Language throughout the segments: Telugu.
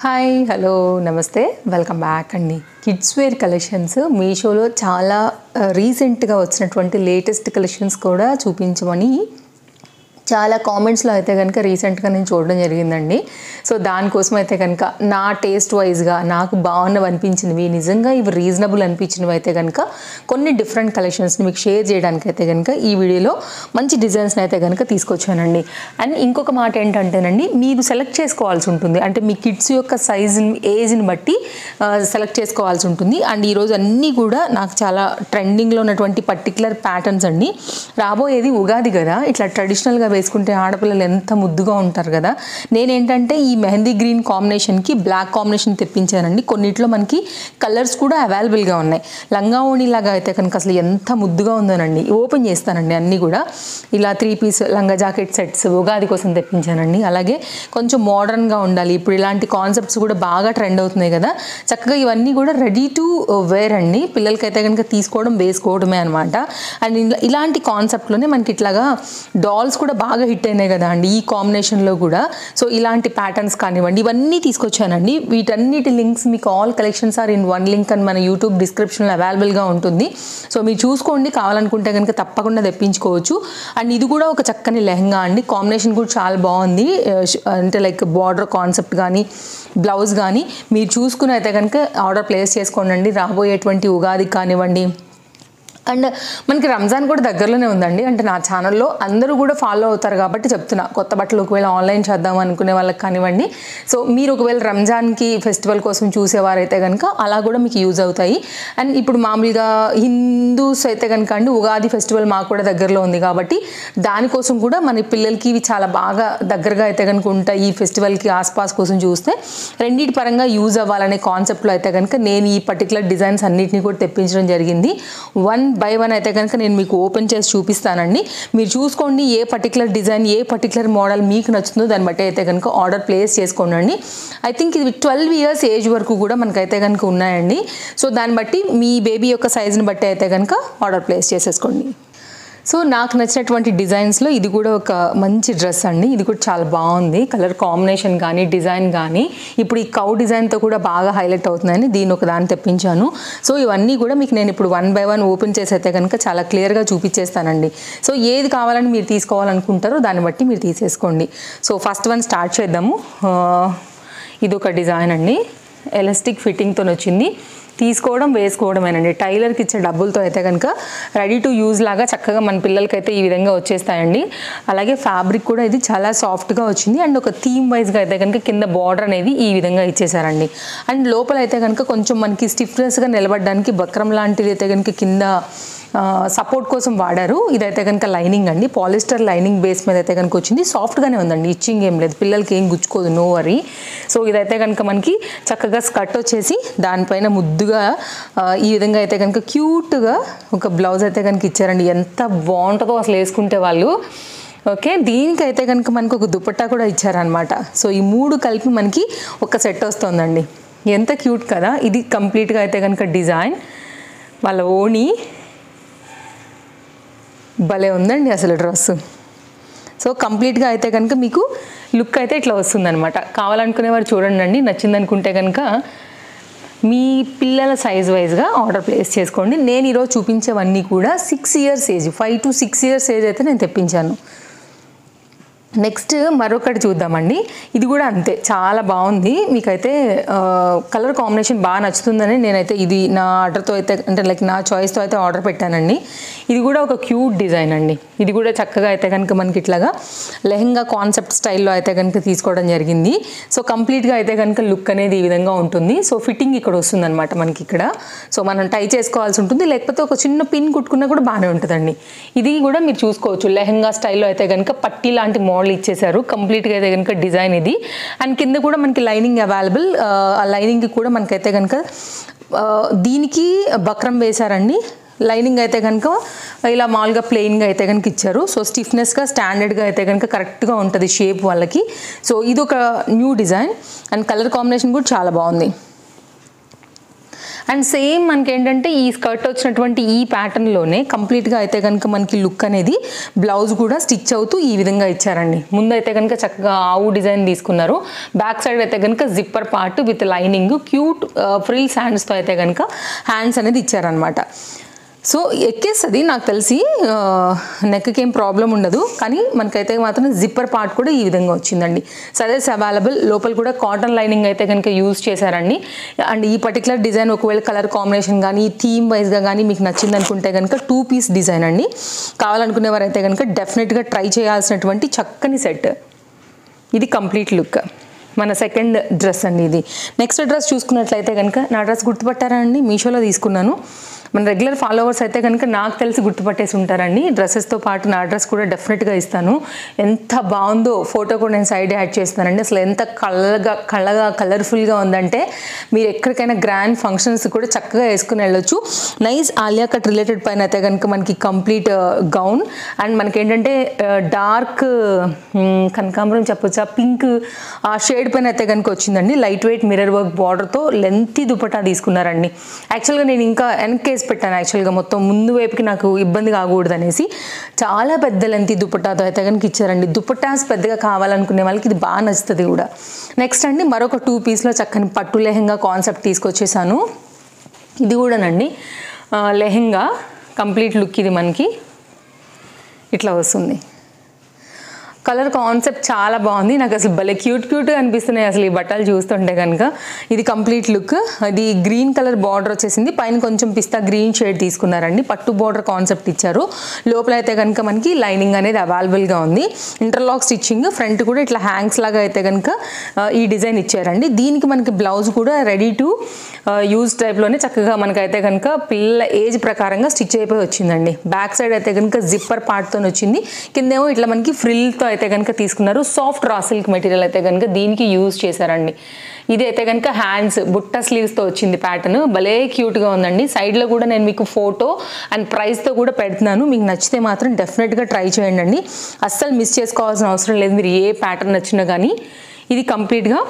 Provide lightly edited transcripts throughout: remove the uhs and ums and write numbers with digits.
హాయ్ హలో నమస్తే వెల్కమ్ బ్యాక్ అండి. కిడ్స్ వేర్ కలెక్షన్స్ మీషోలో చాలా రీసెంట్గా వచ్చినటువంటి లేటెస్ట్ కలెక్షన్స్ కూడా చూపించమని చాలా కామెంట్స్లో అయితే కనుక రీసెంట్గా నేను చూడడం జరిగిందండి. సో దానికోసం అయితే కనుక నా టేస్ట్ వైజ్గా నాకు బాగున్నవి అనిపించినవి, నిజంగా ఇవి రీజనబుల్ అనిపించినవి అయితే కనుక కొన్ని డిఫరెంట్ కలెక్షన్స్ని మీకు షేర్ చేయడానికి అయితే కనుక ఈ వీడియోలో మంచి డిజైన్స్ని అయితే కనుక తీసుకొచ్చానండి. అండ్ ఇంకొక మాట ఏంటంటేనండి, మీరు సెలెక్ట్ చేసుకోవాల్సి ఉంటుంది. అంటే మీ కిడ్స్ యొక్క సైజుని ఏజ్ని బట్టి సెలెక్ట్ చేసుకోవాల్సి ఉంటుంది. అండ్ ఈరోజు అన్నీ కూడా నాకు చాలా ట్రెండింగ్లో ఉన్నటువంటి పర్టికులర్ ప్యాటర్న్స్ అండి. రాబోయేది ఉగాది కదా, ఇట్లా ట్రెడిషనల్గా వేసుకుంటే ఆడపిల్లలు ఎంత ముద్దుగా ఉంటారు కదా. నేనేంటంటే ఈ మెహందీ గ్రీన్ కాంబినేషన్కి బ్లాక్ కాంబినేషన్ తెప్పించానండి. కొన్నిట్లో మనకి కలర్స్ కూడా అవైలబుల్గా ఉన్నాయి. లంగా ఓణిలాగా అయితే కనుక అసలు ఎంత ముద్దుగా ఉందోనండి. ఓపెన్ చేస్తానండి అన్నీ కూడా. ఇలా 3 పీస్ లంగా జాకెట్ సెట్స్ ఉగాది కోసం తెప్పించానండి. అలాగే కొంచెం మోడర్న్గా ఉండాలి, ఇప్పుడు ఇలాంటి కాన్సెప్ట్స్ కూడా బాగా ట్రెండ్ అవుతున్నాయి కదా. చక్కగా ఇవన్నీ కూడా రెడీ టు వేర్ అండి. పిల్లలకైతే కనుక తీసుకోవడం వేసుకోవడమే అనమాట. అండ్ ఇలాంటి కాన్సెప్ట్లోనే మనకి ఇట్లాగా డాల్స్ కూడా బాగా హిట్ అయినాయి కదా అండి ఈ కాంబినేషన్లో కూడా. సో ఇలాంటి ప్యాటర్న్స్ కానివ్వండి ఇవన్నీ తీసుకొచ్చానండి. వీటన్నిటి లింక్స్ మీకు all collections are in one link అని మన యూట్యూబ్ డిస్క్రిప్షన్లో అవైలబుల్గా ఉంటుంది. సో మీరు చూసుకోండి, కావాలనుకుంటే కనుక తప్పకుండా తెప్పించుకోవచ్చు. అండ్ ఇది కూడా ఒక చక్కని లెహంగా అండి. కాంబినేషన్ కూడా చాలా బాగుంది. అంటే లైక్ బార్డర్ కాన్సెప్ట్ కానీ బ్లౌజ్ కానీ మీరు చూసుకుని అయితే కనుక ఆర్డర్ ప్లేస్ చేసుకోండి. రాబోయేటువంటి ఉగాది కానివ్వండి. అండ్ మనకి రంజాన్ కూడా దగ్గరలోనే ఉందండి. అంటే నా ఛానల్లో అందరూ కూడా ఫాలో అవుతారు కాబట్టి చెప్తున్నా, కొత్త బట్టలు ఒకవేళ ఆన్లైన్ చేద్దాం అనుకునే వాళ్ళకి కానివ్వండి. సో మీరు ఒకవేళ రంజాన్కి ఫెస్టివల్ కోసం చూసేవారైతే కనుక అలా కూడా మీకు యూజ్ అవుతాయి. అండ్ ఇప్పుడు మామూలుగా హిందూస్ అయితే కనుక అండి ఉగాది ఫెస్టివల్ మాకు కూడా దగ్గరలో ఉంది కాబట్టి దానికోసం కూడా మన పిల్లలకి ఇవి చాలా బాగా దగ్గరగా అయితే కనుక ఉంటాయి. ఈ ఫెస్టివల్కి ఆస్పాస్ కోసం చూస్తే రెండింటి పరంగా యూజ్ అవ్వాలనే కాన్సెప్ట్లో అయితే కనుక నేను ఈ పర్టికులర్ డిజైన్స్ అన్నిటిని కూడా తెప్పించడం జరిగింది. 1 by 1 అయితే కనుక నేను మీకు ఓపెన్ చేసి చూపిస్తానండి. మీరు చూసుకోండి ఏ పర్టికులర్ డిజైన్ ఏ పర్టికులర్ మోడల్ మీకు నచ్చుతుందో దాన్ని బట్టి అయితే కనుక ఆర్డర్ ప్లేస్ చేసుకోండి. ఐ థింక్ ఇది 12 years ఏజ్ వరకు కూడా మనకైతే కనుక ఉన్నాయండి. సో దాన్ని బట్టి మీ బేబీ యొక్క సైజుని బట్టి అయితే కనుక ఆర్డర్ ప్లేస్ చేసేసుకోండి. సో నాకు నచ్చినటువంటి డిజైన్స్లో ఇది కూడా ఒక మంచి డ్రెస్ అండి. ఇది కూడా చాలా బాగుంది. కలర్ కాంబినేషన్ కానీ డిజైన్ కానీ ఇప్పుడు ఈ కౌ డిజైన్తో కూడా బాగా హైలైట్ అవుతుందని దీన్ని ఒక దాన్ని తెప్పించాను. సో ఇవన్నీ కూడా మీకు నేను ఇప్పుడు 1 by 1 ఓపెన్ చేసి అయితే కనుక చాలా క్లియర్గా చూపించేస్తానండి. సో ఏది కావాలని మీరు తీసుకోవాలనుకుంటారో దాన్ని బట్టి మీరు తీసేసుకోండి. సో ఫస్ట్ వన్ స్టార్ట్ చేద్దాము. ఇది ఒక డిజైన్ అండి, ఎలాస్టిక్ ఫిట్టింగ్తో వచ్చింది. తీసుకోవడం వేసుకోవడమేనండి. టైలర్కి ఇచ్చే డబ్బులతో అయితే కనుక రెడీ టు యూజ్ లాగా చక్కగా మన పిల్లలకైతే ఈ విధంగా వచ్చేస్తాయండి. అలాగే ఫ్యాబ్రిక్ కూడా ఇది చాలా సాఫ్ట్గా వచ్చింది. అండ్ ఒక థీమ్ వైజ్గా అయితే కనుక కింద బార్డర్ అనేది ఈ విధంగా ఇచ్చేసారండి. అండ్ లోపల అయితే కనుక కొంచెం మనకి స్టిఫ్నెస్గా నిలబడడానికి బక్రం లాంటిది అయితే కనుక కింద సపోర్ట్ కోసం వాడారు. ఇదైతే కనుక లైనింగ్ అండి, పాలిస్టర్ లైనింగ్ బేస్ మీద అయితే కనుక వచ్చింది. సాఫ్ట్గానే ఉందండి, ఇచ్చింగ్ ఏం లేదు, పిల్లలకి ఏం గుచ్చుకోదు, నో వరీ. సో ఇదైతే కనుక మనకి చక్కగా స్కర్ట్ వచ్చేసి దానిపైన ముద్దుగా ఈ విధంగా అయితే కనుక క్యూట్గా ఒక బ్లౌజ్ అయితే కనుక ఇచ్చారండి. ఎంత బాగుంటుందో అసలు వేసుకుంటే వాళ్ళు. ఓకే, దీనికైతే కనుక మనకు ఒక దుపట్టా కూడా ఇచ్చారనమాట. సో ఈ 3 కలిపి మనకి ఒక సెట్ వస్తుందండి. ఎంత క్యూట్ కదా. ఇది కంప్లీట్గా అయితే కనుక డిజైన్, వాళ్ళ ఓణి భలే ఉందండి అసలు డ్రెస్. సో కంప్లీట్గా అయితే కనుక మీకు లుక్ అయితే ఇట్లా వస్తుందన్నమాట. కావాలనుకునేవారు చూడండి అండి. నచ్చింది అనుకుంటే కనుక మీ పిల్లల సైజ్ వైజ్గా ఆర్డర్ ప్లేస్ చేసుకోండి. నేను ఈరోజు చూపించేవన్నీ కూడా 6 years age, 5 to 6 years age అయితే నేను తెప్పించాను. నెక్స్ట్ మరొకటి చూద్దామండి. ఇది కూడా అంతే చాలా బాగుంది. మీకైతే కలర్ కాంబినేషన్ బాగా నచ్చుతుందని నేనైతే ఇది నా ఆర్డర్తో అయితే అంటే లైక్ నా చాయిస్తో అయితే ఆర్డర్ పెట్టానండి. ఇది కూడా ఒక క్యూట్ డిజైన్ అండి. ఇది కూడా చక్కగా అయితే కనుక మనకి ఇట్లాగా లెహంగా కాన్సెప్ట్ స్టైల్లో అయితే కనుక తీసుకోవడం జరిగింది. సో కంప్లీట్గా అయితే కనుక లుక్ అనేది ఈ విధంగా ఉంటుంది. సో ఫిట్టింగ్ ఇక్కడ వస్తుందన్నమాట మనకి ఇక్కడ. సో మనం టై చేసుకోవాల్సి ఉంటుంది, లేకపోతే ఒక చిన్న పిన్ కుట్టుకున్నా కూడా బాగానే ఉంటుందండి. ఇది కూడా మీరు చూసుకోవచ్చు లెహంగా స్టైల్లో అయితే కనుక పట్టీ లాంటి మోడల్ ఇచ్చేసారు. కంప్లీట్గా అయితే కనుక డిజైన్ ఇది. అండ్ కింద కూడా మనకి లైనింగ్ అవైలబుల్. ఆ లైనింగ్కి కూడా మనకైతే కనుక దీనికి బక్రం వేశారండి. లైనింగ్ అయితే కనుక ఇలా మామూలుగా ప్లెయిన్గా అయితే కనుక ఇచ్చారు. సో స్టిఫ్నెస్గా స్టాండర్డ్గా అయితే కనుక కరెక్ట్గా ఉంటుంది షేప్ వాళ్ళకి. సో ఇది ఒక new design and colour combination కూడా చాలా బాగుంది. అండ్ సేమ్ మనకి ఏంటంటే ఈ స్కర్ట్ వచ్చినటువంటి ఈ ప్యాటర్న్లోనే కంప్లీట్గా అయితే కనుక మనకి లుక్ అనేది బ్లౌజ్ కూడా స్టిచ్ అవుతూ ఈ విధంగా ఇచ్చారండి. ముందు అయితే కనుక చక్కగా ఆవు డిజైన్ తీసుకున్నారు, బ్యాక్ సైడ్ అయితే కనుక zipper part with lining cute frill హ్యాండ్స్తో అయితే కనుక హ్యాండ్స్ అనేది ఇచ్చారనమాట. సో ఎక్కేస్తుంది నాకు తెలిసి, నెక్కి ఏం ప్రాబ్లం ఉండదు, కానీ మనకైతే మాత్రం జిప్పర్ పార్ట్ కూడా ఈ విధంగా వచ్చిందండి. సైజెస్ అవైలబుల్, లోపల కూడా కాటన్ లైనింగ్ అయితే కనుక యూజ్ చేశారండి. అండ్ ఈ పర్టికులర్ డిజైన్ ఒకవేళ కలర్ కాంబినేషన్ కానీ థీమ్ వైజ్గా కానీ మీకు నచ్చింది అనుకుంటే కనుక 2 పీస్ డిజైన్ అండి. కావాలనుకునే వారైతే కనుక డెఫినెట్గా ట్రై చేయాల్సినటువంటి చక్కని సెట్. ఇది కంప్లీట్ లుక్. మన సెకండ్ డ్రెస్ అండి ఇది. నెక్స్ట్ డ్రెస్ చూసుకున్నట్లయితే కనుక నా డ్రెస్ గుర్తుపట్టారా అండి? మీషోలో తీసుకున్నాను. మన రెగ్యులర్ ఫాలోవర్స్ అయితే కనుక నాకు తెలిసి గుర్తుపట్టేసి ఉంటారండి. డ్రెస్సెస్తో పాటు నా డ్రెస్ కూడా డెఫినెట్గా ఇస్తాను. ఎంత బాగుందో ఫోటో కూడా నేను సైడ్ యాడ్ చేస్తానండి. అసలు ఎంత కళ్ళగా కలర్ఫుల్గా ఉందంటే మీరు ఎక్కడికైనా గ్రాండ్ ఫంక్షన్స్ కూడా చక్కగా వేసుకుని వెళ్ళొచ్చు. నైస్ ఆలియా కట్ రిలేటెడ్ పైన అయితే కనుక మనకి కంప్లీట్ గౌన్, అండ్ మనకి ఏంటంటే డార్క్ కనకాంబరం చెప్పొచ్చా, పింక్ ఆ షేడ్ పైన అయితే కనుక వచ్చిందండి. లైట్ వెయిట్ మిర్రర్ వర్క్ బార్డర్తో లెంతీ దుపట్టా తీసుకున్నారండి. యాక్చువల్గా నేను ఇంకా వెనక్కి పెట్టాను, యాక్చువల్గా మొత్తం ముందు వైపుకి నాకు ఇబ్బంది కాకూడదు అనేసి చాలా పెద్ద లెంతీ దుపట్టాతో అయితే కనుక ఇచ్చారండి. దుపట్టాస్ పెద్దగా కావాలనుకునే వాళ్ళకి ఇది బాగా నచ్చుతుంది కూడా. నెక్స్ట్ అండి మరొక 2 పీస్లో చక్కని పట్టు లెహెంగా కాన్సెప్ట్ తీసుకొచ్చేసాను. ఇది కూడానండి లెహెంగా కంప్లీట్ లుక్. ఇది మనకి ఇట్లా వస్తుంది. కలర్ కాన్సెప్ట్ చాలా బాగుంది, నాకు అసలు భలే క్యూట్గా అనిపిస్తున్నాయి అసలు ఈ బట్టలు చూస్తుంటే కనుక. ఇది కంప్లీట్ లుక్. అది గ్రీన్ కలర్ బార్డర్ వచ్చేసింది, పైన కొంచెం పిస్తా గ్రీన్ షేడ్ తీసుకున్నారండి. పట్టు బార్డర్ కాన్సెప్ట్ ఇచ్చారు. లోపల అయితే కనుక మనకి లైనింగ్ అనేది అవైలబుల్గా ఉంది. ఇంటర్లాక్ స్టిచ్చింగ్, ఫ్రంట్ కూడా ఇట్లా హ్యాంగ్స్ లాగా అయితే కనుక ఈ డిజైన్ ఇచ్చారండి. దీనికి మనకి బ్లౌజ్ కూడా రెడీ టు యూజ్ టైప్లోనే చక్కగా మనకైతే కనుక పిల్లల ఏజ్ ప్రకారంగా స్టిచ్ అయిపోయి వచ్చిందండి. బ్యాక్ సైడ్ అయితే కనుక జిప్పర్ పార్ట్తో వచ్చింది, కిందేమో ఇట్లా మనకి ఫ్రిల్తో అయితే కనుక తీసుకున్నారు. సాఫ్ట్ రా సిల్క్ మెటీరియల్ అయితే కనుక దీనికి యూజ్ చేశారండి. ఇది అయితే కనుక హ్యాండ్స్ బుట్ట స్లీవ్స్తో వచ్చింది ప్యాటర్న్, భలే క్యూట్గా ఉందండి. సైడ్లో కూడా నేను మీకు ఫోటో అండ్ ప్రైస్తో కూడా పెడుతున్నాను, మీకు నచ్చితే మాత్రం డెఫినెట్గా ట్రై చేయండి అండి. అస్సలు మిస్ చేసుకోవాల్సిన అవసరం లేదు మీరు ఏ ప్యాటర్న్ నచ్చినా కానీ. ఇది కంప్లీట్గా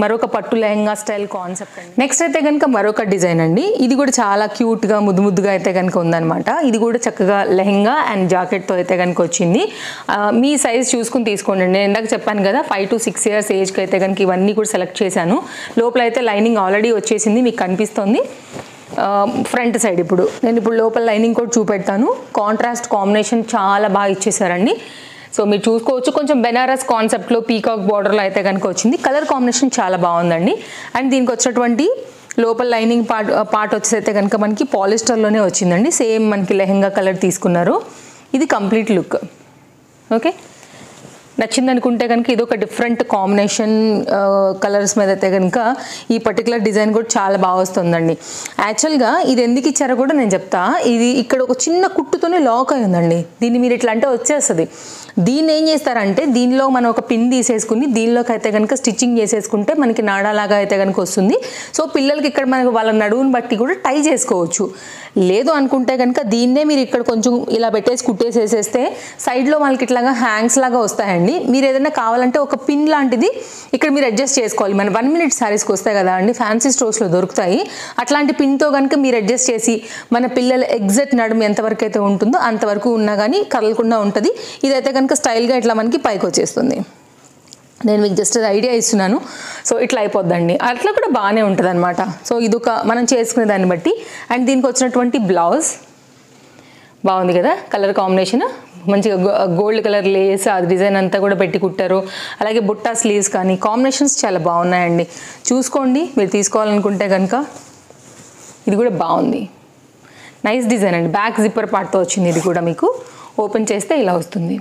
మరొక పట్టు లెహంగా స్టైల్ కాన్సెప్ట్ అండి. నెక్స్ట్ అయితే కనుక మరొక డిజైన్ అండి. ఇది కూడా చాలా క్యూట్గా ముద్దుగా అయితే కనుక ఉందన్నమాట. ఇది కూడా చక్కగా లెహంగా అండ్ జాకెట్తో అయితే కనుక వచ్చింది. మీ సైజ్ చూసుకుని తీసుకోండి. నేను ఇందాక చెప్పాను కదా 5 to 6 years ఏజ్కి అయితే కనుక ఇవన్నీ కూడా సెలెక్ట్ చేశాను. లోపల అయితే లైనింగ్ ఆల్రెడీ వచ్చేసింది, మీకు కనిపిస్తుంది. ఫ్రంట్ సైడ్ ఇప్పుడు నేను లోపల లైనింగ్ కూడా చూపెడతాను. కాంట్రాస్ట్ కాంబినేషన్ చాలా బాగా ఇచ్చేసారండి. సో మీరు చూసుకోవచ్చు, కొంచెం బెనారస్ కాన్సెప్ట్లో పీకాక్ బార్డర్లో అయితే కనుక వచ్చింది. కలర్ కాంబినేషన్ చాలా బాగుందండి. అండ్ దీనికి వచ్చినటువంటి లోపల లైనింగ్ పార్ట్ వచ్చేసైతే కనుక మనకి పాలిస్టర్లోనే వచ్చిందండి. సేమ్ మనకి లెహంగా కలర్ తీసుకున్నారు. ఇది కంప్లీట్ లుక్. ఓకే, నచ్చింది అనుకుంటే కనుక ఇది ఒక డిఫరెంట్ కాంబినేషన్ కలర్స్ మీద అయితే కనుక ఈ పర్టికులర్ డిజైన్ కూడా చాలా బాగా వస్తుందండి. యాక్చువల్గా ఇది ఎందుకు ఇచ్చారో కూడా నేను చెప్తా. ఇది ఇక్కడ ఒక చిన్న కుట్టుతోనే లాక్ అయి ఉందండి. దీన్ని మీరు ఇట్లా అంటే వచ్చేస్తుంది. దీన్ని ఏం చేస్తారంటే దీనిలో మనం ఒక పిన్ తీసేసుకుని దీనిలోకి అయితే కనుక స్టిచ్చింగ్ చేసేసుకుంటే మనకి నాడాలాగా అయితే కనుక వస్తుంది. సో పిల్లలకి ఇక్కడ మనకు వాళ్ళ నడువుని బట్టి కూడా టై చేసుకోవచ్చు. లేదు అనుకుంటే కనుక దీన్నే మీరు ఇక్కడ కొంచెం ఇలా పెట్టేసి కుట్టేసేసేస్తే సైడ్లో వాళ్ళకి ఇట్లాగా హ్యాంగ్స్ లాగా వస్తాయండి. మీరు ఏదైనా కావాలంటే ఒక పిన్ లాంటిది ఇక్కడ మీరు అడ్జస్ట్ చేసుకోవాలి. మన 1 minute శారీస్కి వస్తాయి కదా అండి, ఫ్యాన్సీ స్టోర్స్లో దొరుకుతాయి. అట్లాంటి పిన్తో కనుక మీరు అడ్జస్ట్ చేసి మన పిల్లల ఎగ్జాక్ట్ నడుము ఎంతవరకు అయితే ఉంటుందో అంతవరకు ఉన్నా కానీ కదలకుండా ఉంటుంది. ఇదైతే కనుక స్టైల్గా ఇట్లా మనకి పైకి వచ్చేస్తుంది. నేను మీకు జస్ట్ ఐడియా ఇస్తున్నాను. సో ఇట్లా అయిపోద్దండి, అట్లా కూడా బాగానే ఉంటుంది అనమాట. సో ఇదొక మనం చేసుకునే దాన్ని బట్టి. అండ్ దీనికి వచ్చినటువంటి బ్లౌజ్ బాగుంది కదా, కలర్ కాంబినేషన్ మంచిగా గోల్డ్ కలర్ లేస్ ఆ డిజైన్ అంతా కూడా పెట్టి కుట్టారు. అలాగే బుట్టా స్లీవ్స్ కానీ కాంబినేషన్స్ చాలా బాగున్నాయండి. చూసుకోండి మీరు తీసుకోవాలనుకుంటే కనుక. ఇది కూడా బాగుంది, నైస్ డిజైన్ అండి. బ్యాక్ జిప్పర్ పార్ట్తో వచ్చింది. ఇది కూడా మీకు ఓపెన్ చేస్తే ఇలా వస్తుంది.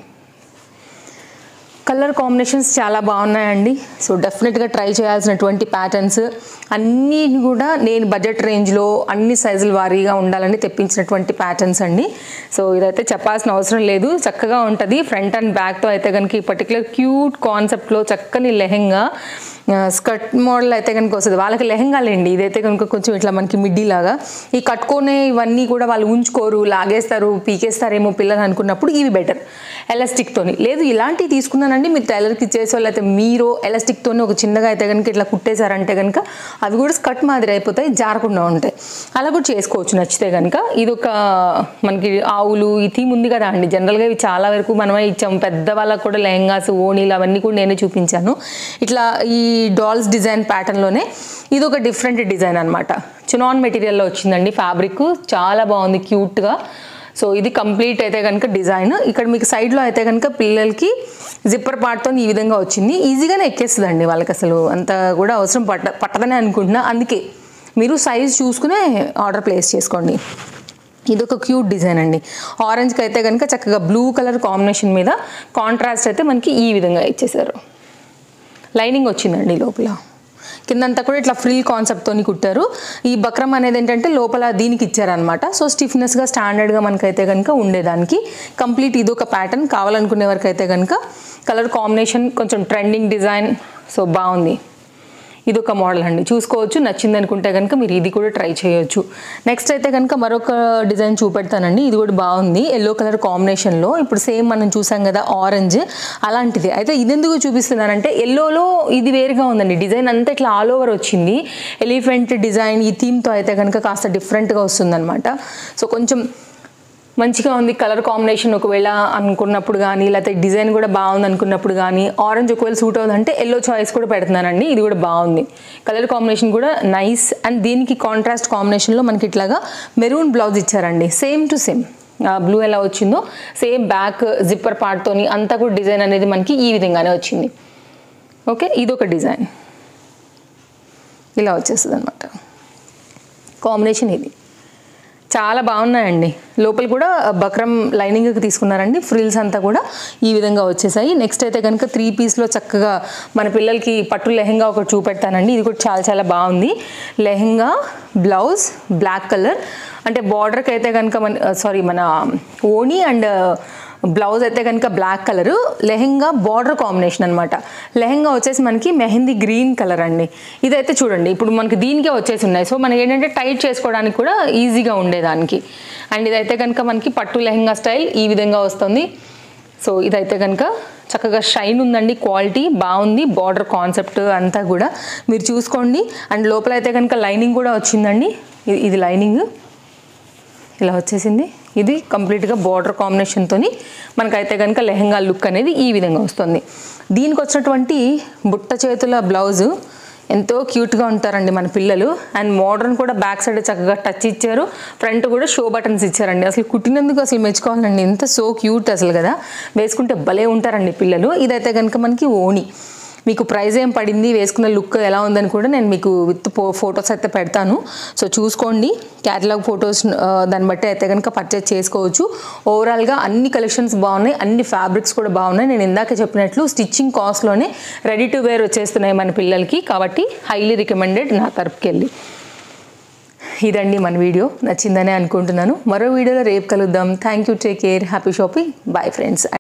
కలర్ కాంబినేషన్స్ చాలా బాగున్నాయండి. సో డెఫినెట్గా ట్రై చేయాల్సినటువంటి ప్యాటర్న్స్ అన్నీ కూడా నేను బడ్జెట్ రేంజ్లో అన్ని సైజుల వారీగా ఉండాలని తెప్పించినటువంటి ప్యాటర్న్స్ అండి. సో ఇదైతే చెప్పాల్సిన అవసరం లేదు, చక్కగా ఉంటుంది. ఫ్రంట్ అండ్ బ్యాక్తో అయితే కనుక ఈ పర్టికులర్ క్యూట్ కాన్సెప్ట్లో చక్కని లెహెంగా స్కర్ట్ మోడల్ అయితే కనుక వస్తుంది. వాళ్ళకి లెహంగాలేండి. ఇదైతే కనుక కొంచెం ఇట్లా మనకి మిడ్డీ లాగా. ఈ కట్టుకునే ఇవన్నీ కూడా వాళ్ళు ఉంచుకోరు, లాగేస్తారు, పీకేస్తారేమో పిల్లలు అనుకున్నప్పుడు ఇవి బెటర్ ఎలాస్టిక్తోని. లేదు ఇలాంటివి తీసుకున్నానండి మీరు టైలర్కి ఇచ్చేసో లేకపోతే మీరు ఎలాస్టిక్తోని ఒక చిన్నగా అయితే కనుక ఇట్లా కుట్టేశారంటే కనుక అవి కూడా స్కర్ట్ మాదిరి అయిపోతాయి, జారకుండా ఉంటాయి. అలా కూడా చేసుకోవచ్చు నచ్చితే కనుక. ఇది ఒక మనకి ఆవులు ఈ థీమ్ ఉంది కదా అండి. జనరల్గా ఇవి చాలా వరకు మనమే ఇచ్చాము. పెద్దవాళ్ళకు కూడా లెహంగాస్, ఓణీలు అవన్నీ కూడా నేనే చూపించాను. ఇట్లా ఈ డాల్స్ డిజైన్ ప్యాటర్న్లోనే ఇది ఒక డిఫరెంట్ డిజైన్ అనమాట. చినాన్ మెటీరియల్లో వచ్చిందండి. ఫ్యాబ్రిక్ చాలా బాగుంది, క్యూట్గా. సో ఇది కంప్లీట్ అయితే కనుక డిజైన్. ఇక్కడ మీకు సైడ్లో అయితే కనుక పిల్లలకి జిప్పర్ పార్ట్తో ఈ విధంగా వచ్చింది. ఈజీగానే ఎక్కేస్తుందండి వాళ్ళకి, అసలు అంత కూడా అవసరం పట్టదనే అనుకుంటున్నా. అందుకే మీరు సైజ్ చూసుకునే ఆర్డర్ ప్లేస్ చేసుకోండి. ఇది ఒక క్యూట్ డిజైన్ అండి. ఆరెంజ్కి అయితే కనుక చక్కగా బ్లూ కలర్ కాంబినేషన్ మీద కాంట్రాస్ట్ అయితే మనకి ఈ విధంగా ఇచ్చేసారు. లైనింగ్ వచ్చిందండి లోపల. కిందంతా కూడా ఇట్లా ఫ్రిల్ కాన్సెప్ట్తో కుట్టారు. ఈ బక్రం అనేది ఏంటంటే లోపల దీనికి ఇచ్చారనమాట. సో స్టిఫ్నెస్గా స్టాండర్డ్గా మనకైతే కనుక ఉండేదానికి కంప్లీట్ ఇది ఒక ప్యాటర్న్. కావాలనుకునే వరకు అయితే కనుక కలర్ కాంబినేషన్ కొంచెం ట్రెండింగ్ డిజైన్. సో బాగుంది. ఇది ఒక మోడల్ అండి, చూసుకోవచ్చు. నచ్చింది అనుకుంటే కనుక మీరు ఇది కూడా ట్రై చేయొచ్చు. నెక్స్ట్ అయితే కనుక మరొక డిజైన్ చూపెడతానండి. ఇది కూడా బాగుంది, ఎల్లో కలర్ కాంబినేషన్లో. ఇప్పుడు సేమ్ మనం చూసాం కదా ఆరెంజ్, అలాంటిది. అయితే ఇది ఎందుకు చూపిస్తున్నానంటే ఎల్లోలో ఇది వేరుగా ఉందండి. డిజైన్ అంతా ఇట్లా ఆల్ ఓవర్ వచ్చింది. ఎలిఫెంట్ డిజైన్ ఈ థీమ్తో అయితే కనుక కాస్త డిఫరెంట్గా వస్తుందన్నమాట. సో కొంచెం మంచిగా ఉంది కలర్ కాంబినేషన్. ఒకవేళ అనుకున్నప్పుడు కానీ లేకపోతే డిజైన్ కూడా బాగుంది అనుకున్నప్పుడు కానీ ఆరెంజ్ ఒకవేళ సూట్ అవుతుందంటే ఎల్లో చాయిస్ కూడా పెడుతున్నానండి. ఇది కూడా బాగుంది, కలర్ కాంబినేషన్ కూడా నైస్. అండ్ దీనికి కాంట్రాస్ట్ కాంబినేషన్లో మనకి ఇట్లాగా మెరూన్ బ్లౌజ్ ఇచ్చారండి. సేమ్ టు సేమ్ బ్లూ ఎలా వచ్చిందో సేమ్ బ్యాక్ జిప్పర్ పార్ట్తోని అంతా కూడా డిజైన్ అనేది మనకి ఈ విధంగానే వచ్చింది. ఓకే, ఇది ఒక డిజైన్ ఇలా వచ్చేస్తుంది అనమాట. కాంబినేషన్ ఇది చాలా బాగున్నాయండి. లోపల కూడా బక్రం లైనింగ్కి తీసుకున్నారండి. ఫ్రిల్స్ అంతా కూడా ఈ విధంగా వచ్చేసాయి. నెక్స్ట్ అయితే కనుక 3 పీస్లో చక్కగా మన పిల్లలకి పట్టు లెహంగా ఒకటి చూపెడతానండి. ఇది కూడా చాలా చాలా బాగుంది. లెహంగా, బ్లౌజ్ బ్లాక్ కలర్, అంటే బార్డర్కి అయితే కనుక మన ఓణి అండ్ బ్లౌజ్ అయితే కనుక black colour, lehenga border combination అనమాట. లెహంగా వచ్చేసి మనకి మెహందీ గ్రీన్ కలర్ అండి. ఇదైతే చూడండి ఇప్పుడు మనకి దీనికే వచ్చేసి ఉన్నాయి. సో మనకి ఏంటంటే టైట్ చేసుకోవడానికి కూడా ఈజీగా ఉండేదానికి. అండ్ ఇదైతే కనుక మనకి పట్టు లెహంగా స్టైల్ ఈ విధంగా వస్తుంది. సో ఇదైతే కనుక చక్కగా షైన్ ఉందండి, క్వాలిటీ బాగుంది. బార్డర్ కాన్సెప్ట్ అంతా కూడా మీరు చూసుకోండి. అండ్ లోపల అయితే కనుక లైనింగ్ కూడా వచ్చిందండి. ఇది లైనింగ్ ఇలా వచ్చేసింది. ఇది కంప్లీట్గా బార్డర్ కాంబినేషన్తో మనకైతే కనుక లెహంగా లుక్ అనేది ఈ విధంగా వస్తుంది. దీనికి వచ్చినటువంటి బుట్ట చేతుల బ్లౌజు ఎంతో క్యూట్గా ఉంటారండి మన పిల్లలు. అండ్ మోడర్న్ కూడా బ్యాక్ సైడ్ చక్కగా టచ్ ఇచ్చారు, ఫ్రంట్ కూడా షో బటన్స్ ఇచ్చారండి. అసలు కుట్టినందుకు అసలు మెచ్చుకోవాలండి, ఎంత సో క్యూట్ అసలు కదా. వేసుకుంటే భలే ఉంటారండి పిల్లలు. ఇదైతే కనుక మనకి ఓణి. మీకు ప్రైస్ ఏం పడింది, వేసుకున్న లుక్ ఎలా ఉందని కూడా నేను మీకు విత్ ఫొటోస్ అయితే పెడతాను. సో చూసుకోండి, క్యాటలాగ్ ఫొటోస్ దాన్ని బట్టి అయితే కనుక పర్చేజ్ చేసుకోవచ్చు. ఓవరాల్గా అన్ని కలెక్షన్స్ బాగున్నాయి, అన్ని ఫ్యాబ్రిక్స్ కూడా బాగున్నాయి. నేను ఇందాక చెప్పినట్లు స్టిచ్చింగ్ కాస్ట్లోనే రెడీ టు వేర్ వచ్చేస్తున్నాయి మన పిల్లలకి, కాబట్టి హైలీ రికమెండెడ్ నా తరపుకి వెళ్ళి. ఇదండి మన వీడియో, నచ్చిందనే అనుకుంటున్నాను. మరో వీడియోలో రేపు కలుద్దాం. Thank you, take care, happy shopping, bye friends.